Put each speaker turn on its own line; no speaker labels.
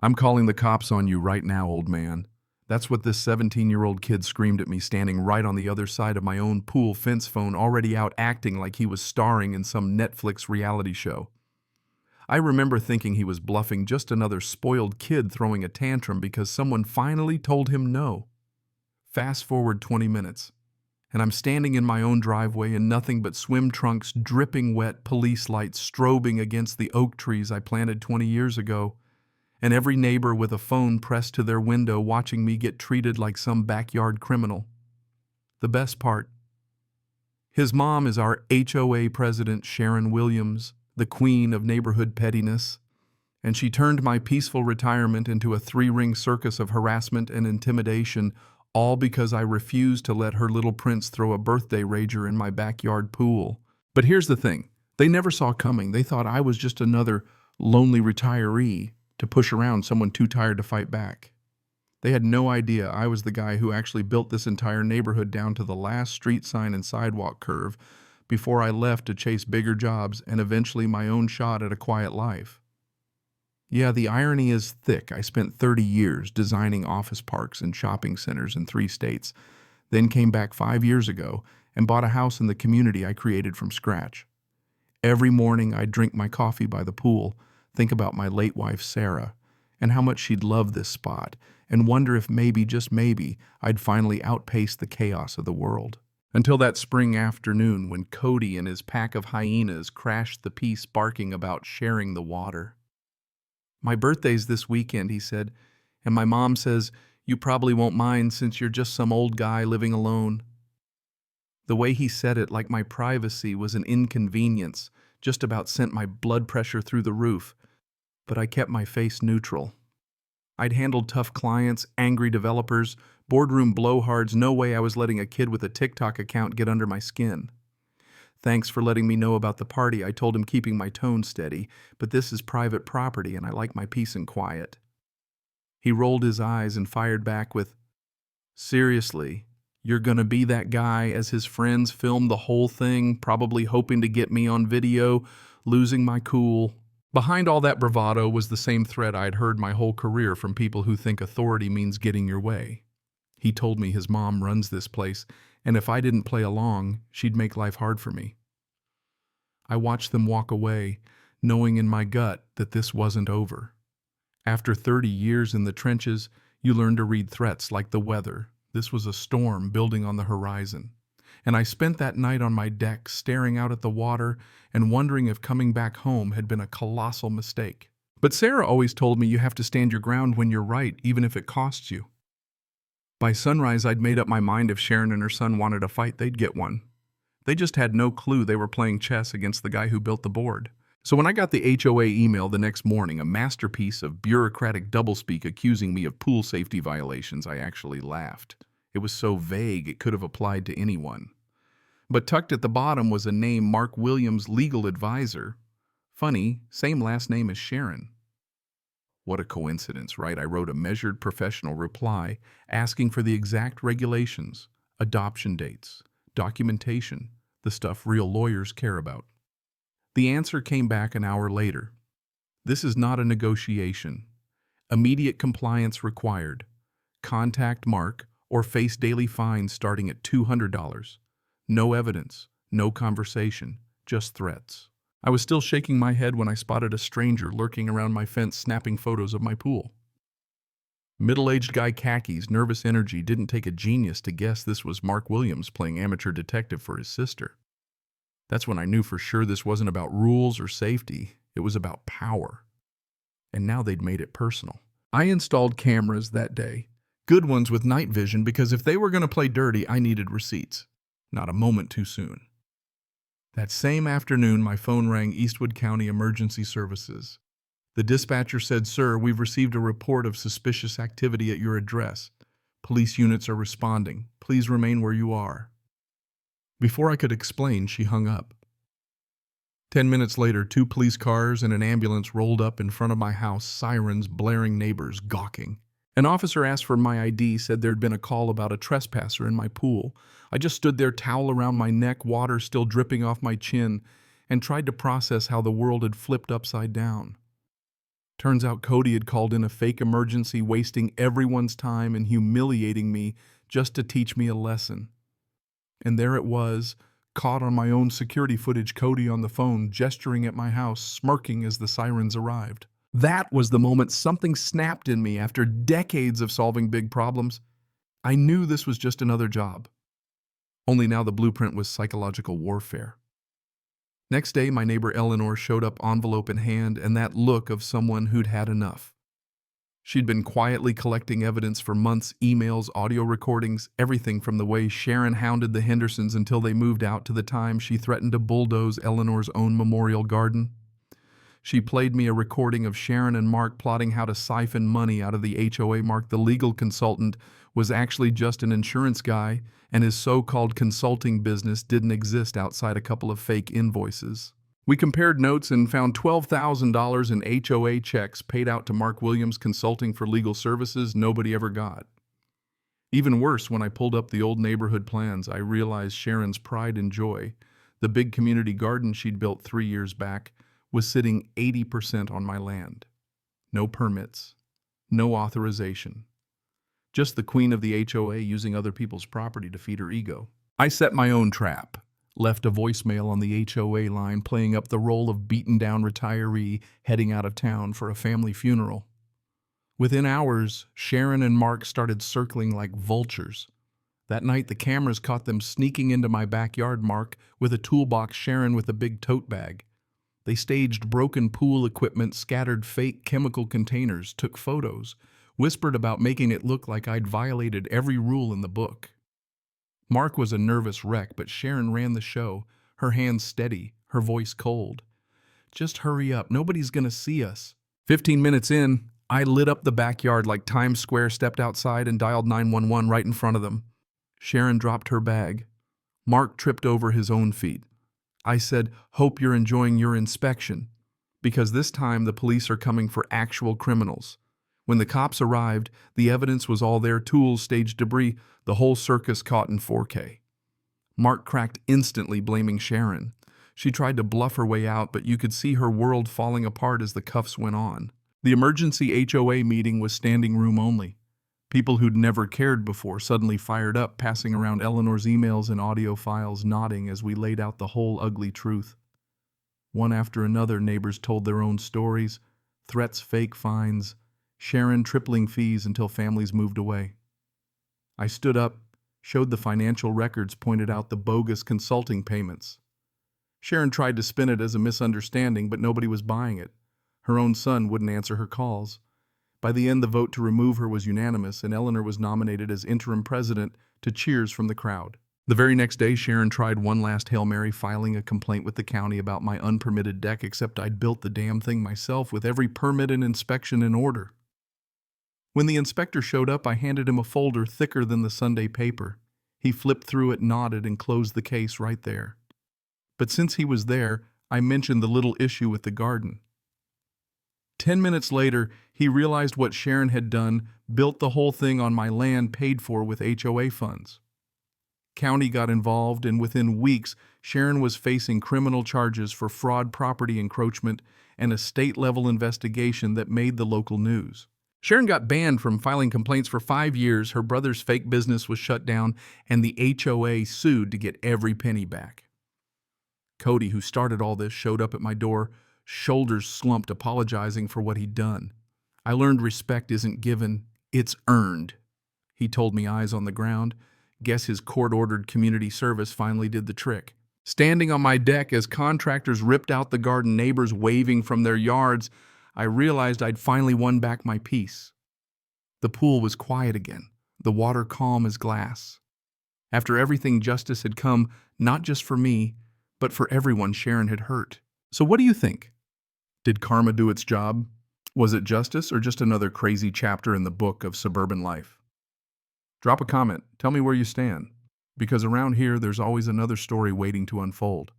I'm calling the cops on you right now, old man. That's what this 17-year-old kid screamed at me standing right on the other side of my own pool fence phone, already out acting like he was starring in some Netflix reality show. I remember thinking he was bluffing, just another spoiled kid throwing a tantrum because someone finally told him no. Fast forward 20 minutes, and I'm standing in my own driveway in nothing but swim trunks, dripping wet, police lights strobing against the oak trees I planted 20 years ago, and every neighbor with a phone pressed to their window watching me get treated like some backyard criminal. The best part, his mom is our HOA president, Sharon Williams, the queen of neighborhood pettiness, and she turned my peaceful retirement into a three-ring circus of harassment and intimidation, all because I refused to let her little prince throw a birthday rager in my backyard pool. But here's the thing, they never saw coming. They thought I was just another lonely retiree to push around someone too tired to fight back. They had no idea I was the guy who actually built this entire neighborhood down to the last street sign and sidewalk curve before I left to chase bigger jobs and eventually my own shot at a quiet life. Yeah, the irony is thick. I spent 30 years designing office parks and shopping centers in 3 states, then came back 5 years ago and bought a house in the community I created from scratch. Every morning I'd drink my coffee by the pool, think about my late wife Sarah, and how much she'd love this spot, and wonder if maybe, just maybe, I'd finally outpace the chaos of the world. Until that spring afternoon when Cody and his pack of hyenas crashed the piece barking about sharing the water. "My birthday's this weekend," he said, "and my mom says you probably won't mind since you're just some old guy living alone." The way he said it, like my privacy was an inconvenience, just about sent my blood pressure through the roof, but I kept my face neutral. I'd handled tough clients, angry developers, boardroom blowhards. No way I was letting a kid with a TikTok account get under my skin. "Thanks for letting me know about the party," I told him, keeping my tone steady, "but this is private property and I like my peace and quiet." He rolled his eyes and fired back with, "Seriously, you're gonna be that guy?" As his friends filmed the whole thing, probably hoping to get me on video, losing my cool. Behind all that bravado was the same threat I'd heard my whole career from people who think authority means getting your way. He told me his mom runs this place, and if I didn't play along, she'd make life hard for me. I watched them walk away, knowing in my gut that this wasn't over. After 30 years in the trenches, you learn to read threats like the weather. This was a storm building on the horizon. And I spent that night on my deck staring out at the water and wondering if coming back home had been a colossal mistake. But Sarah always told me you have to stand your ground when you're right, even if it costs you. By sunrise, I'd made up my mind if Sharon and her son wanted a fight, they'd get one. They just had no clue they were playing chess against the guy who built the board. So when I got the HOA email the next morning, a masterpiece of bureaucratic doublespeak accusing me of pool safety violations, I actually laughed. It was so vague it could have applied to anyone. But tucked at the bottom was a name: Mark Williams, legal advisor. Funny, same last name as Sharon. What a coincidence, right? I wrote a measured professional reply asking for the exact regulations, adoption dates, documentation, the stuff real lawyers care about. The answer came back an hour later. "This is not a negotiation. Immediate compliance required. Contact Mark or face daily fines starting at $200. No evidence, no conversation, just threats." I was still shaking my head when I spotted a stranger lurking around my fence snapping photos of my pool. Middle-aged guy, khakis, nervous energy. Didn't take a genius to guess this was Mark Williams playing amateur detective for his sister. That's when I knew for sure this wasn't about rules or safety. It was about power. And now they'd made it personal. I installed cameras that day. Good ones with night vision, because if they were going to play dirty, I needed receipts. Not a moment too soon. That same afternoon, my phone rang Eastwood County Emergency Services. The dispatcher said, "Sir, we've received a report of suspicious activity at your address. Police units are responding. Please remain where you are." Before I could explain, she hung up. 10 minutes later, 2 police cars and an ambulance rolled up in front of my house, sirens blaring, neighbors gawking. An officer asked for my ID, said there'd been a call about a trespasser in my pool. I just stood there, towel around my neck, water still dripping off my chin, and tried to process how the world had flipped upside down. Turns out Cody had called in a fake emergency, wasting everyone's time and humiliating me just to teach me a lesson. And there it was, caught on my own security footage, Cody on the phone, gesturing at my house, smirking as the sirens arrived. That was the moment something snapped in me after decades of solving big problems. I knew this was just another job. Only now the blueprint was psychological warfare. Next day, my neighbor Eleanor showed up, envelope in hand, and that look of someone who'd had enough. She'd been quietly collecting evidence for months, emails, audio recordings, everything from the way Sharon hounded the Hendersons until they moved out to the time she threatened to bulldoze Eleanor's own memorial garden. She played me a recording of Sharon and Mark plotting how to siphon money out of the HOA. Mark, the legal consultant, was actually just an insurance guy, and his so-called consulting business didn't exist outside a couple of fake invoices. We compared notes and found $12,000 in HOA checks paid out to Mark Williams Consulting for legal services nobody ever got. Even worse, when I pulled up the old neighborhood plans, I realized Sharon's pride and joy, the big community garden she'd built 3 years back, was sitting 80% on my land. No permits, no authorization. Just the queen of the HOA using other people's property to feed her ego. I set my own trap, left a voicemail on the HOA line playing up the role of beaten-down retiree heading out of town for a family funeral. Within hours, Sharon and Mark started circling like vultures. That night, the cameras caught them sneaking into my backyard, Mark with a toolbox, Sharon with a big tote bag. They staged broken pool equipment, scattered fake chemical containers, took photos, whispered about making it look like I'd violated every rule in the book. Mark was a nervous wreck, but Sharon ran the show, her hands steady, her voice cold. Just hurry up, nobody's gonna see us. 15 minutes in, I lit up the backyard like Times Square, stepped outside and dialed 911 right in front of them. Sharon dropped her bag. Mark tripped over his own feet. I said, "Hope you're enjoying your inspection," because this time the police are coming for actual criminals. When the cops arrived, the evidence was all there, tools, staged debris, the whole circus caught in 4K. Mark cracked instantly, blaming Sharon. She tried to bluff her way out, but you could see her world falling apart as the cuffs went on. The emergency HOA meeting was standing room only. People who'd never cared before suddenly fired up, passing around Eleanor's emails and audio files, nodding as we laid out the whole ugly truth. One after another, neighbors told their own stories, threats, fake fines, Sharon tripling fees until families moved away. I stood up, showed the financial records, pointed out the bogus consulting payments. Sharon tried to spin it as a misunderstanding, but nobody was buying it. Her own son wouldn't answer her calls. By the end, the vote to remove her was unanimous, and Eleanor was nominated as interim president to cheers from the crowd. The very next day, Sharon tried one last Hail Mary, filing a complaint with the county about my unpermitted deck, except I'd built the damn thing myself with every permit and inspection in order. When the inspector showed up, I handed him a folder thicker than the Sunday paper. He flipped through it, nodded, and closed the case right there. But since he was there, I mentioned the little issue with the garden. 10 minutes later, he realized what Sharon had done, built the whole thing on my land paid for with HOA funds. County got involved, and within weeks, Sharon was facing criminal charges for fraud, property encroachment, and a state-level investigation that made the local news. Sharon got banned from filing complaints for 5 years, her brother's fake business was shut down, and the HOA sued to get every penny back. Cody, who started all this, showed up at my door, shoulders slumped, apologizing for what he'd done. I learned respect isn't given, it's earned, he told me, eyes on the ground. Guess his court-ordered community service finally did the trick. Standing on my deck as contractors ripped out the garden, neighbors waving from their yards, I realized I'd finally won back my peace. The pool was quiet again, the water calm as glass. After everything, justice had come, not just for me, but for everyone Sharon had hurt. So what do you think? Did karma do its job? Was it justice or just another crazy chapter in the book of suburban life? Drop a comment, tell me where you stand, because around here there's always another story waiting to unfold.